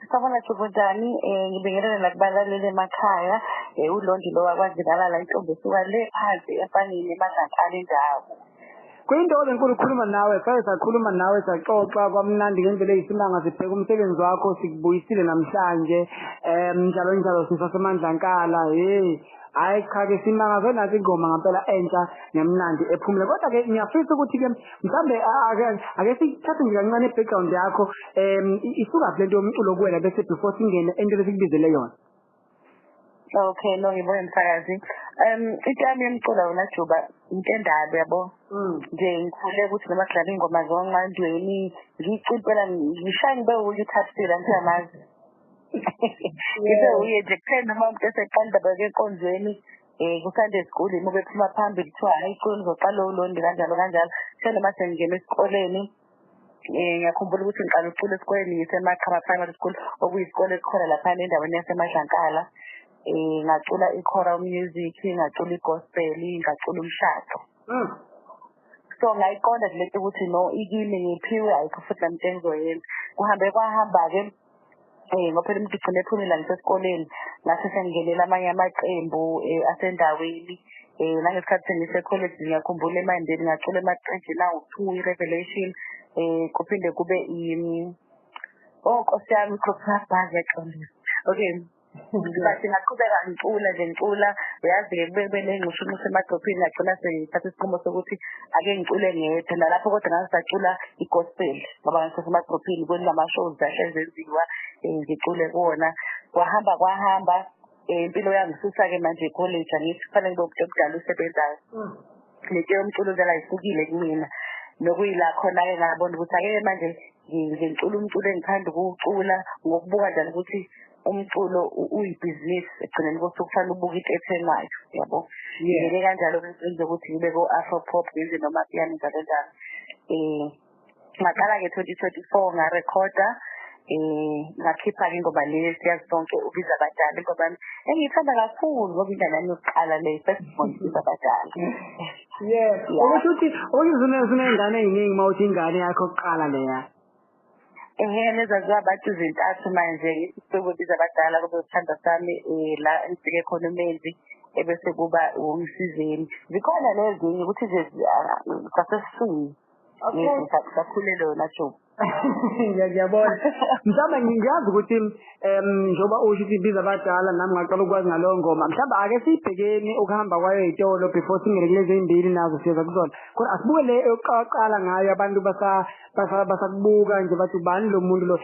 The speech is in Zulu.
Sawubona Jubudani, ngibingelela nakubalaleli emakhaya, uLondi lo wakwazi nalala intombi esuka le phansi efanini emadlantshana indawo. Kuyinto enkulu ukukhuluma nawe, sakhuluma nawe saxoxa kwamnandi ngendlela eyisimanga sibheka umsebenzi wakho sikubuyisile namhlanje njalo njalo sisasemandla nkala hayi cha ke simanga kwenathi ingoma ngempela entsha nemnandi ephumule kodwa ke ngiyafisa ukuthi ke mhlambe ake sithathe nje kancane i-background yakho isuka kule nto yomculo kuwena bese before singene into lesikubizele yona. Okay, no ngibona msakazi. Into yami yomculo wona Juba into endaba yabo. Nje ngikhule ukuthi noma kudlala ingoma zonqandweni ngicipela ngishaya ngibe uyithathile angiyamazi. Ngibe uye nje kuphela noma umuntu eseqanda beke enkonzweni ku Sunday school imobe phuma phambili kuthiwa hayi iqolo uzoqala uLondi kanjalo kanjalo. Sele mase ngingena esikoleni ngiyakhumbula ukuthi ngiqala ucula esikoleni ngisemakhaya primary school okuyisikole esikhona lapha endaweni yaseMadlankala. Ngacula i-choral music, ngacula i-gospel, ngacula umshado. So ngayiqonda nje lento ukuthi no ikimi ngiphiwe ayikho futhi nami engizoyenza. Kuhambe kwahamba-ke ngophela umuntu ugcine ephumile ngisesikoleni ngase sengingenela amanye amaqembu asendaweni. Nangesikhathi sengisecollege ngiyakhumbula eMandeni ngacula emaqenjini awu-2 i-Revelation kuphinde kube Nkosi yami iCrossbars yaqondisa. Okay. Bathi ngaqhubeka ngicula uyazi kube nengqisho emadrophini ngagcina sengithatha isinqumo sokuthi ake ngicule ngedwa nalapho kodwa ngasacula i-gospel ngoba ngisesemadrophini kunama-shows asenziwa ngicule kuwona kwahamba impilo yangisusa-ke manje e-college angithi kufanele ngibe umuntu omdala usebenzayo. Lento yomculo vele ayisukile kumina nokuyila khona-ke ngabona ukuthi ake manje ngicula umculo engithanda ukuwucula ngokubuka njalo ukuthi umculo uyibhizinisi egcineni ukuthi kufanele ubuke into ethengwayo yabo. Ngeke kanjalo kwenze ukuthi ngibe ko-afro pop ngenze noma piano njalo njalo. Ngaqala-ke 2024 ngarekhoda ngakhipha-ke ingoma le siyazi sonke ubiza abadala ingoma yami engiyithanda kakhulu ngoba ingane yami yokuqala le first born ubiza abadala. Ukuthi unezingane eziningi uma uthi ingane yakho yokuqala leya. Nezaziwa abantu izintathu manje ngisukubiza abadala kube uthanda sami la engifike khona umenzi ebese kuba umsizeni. Zikhona lezinye ukuthi nje sasesiswini. Kakhulele yona Joe. Ngiyabona. Mhlawumbe ngiyazi ukuthi njoba usho ukuthi ibiza abadala nami ngaqala ukwazi ngalowo ngoma. Mhlawumbe ake siyibhekeni ukuhamba kwayo ey'tolo before singene kulezi ezimbili nazo siyeza kuzona. Kodwa asibuke le yokuqala ngayo abantu basakubuka nje bathi ubani lo muntu lo.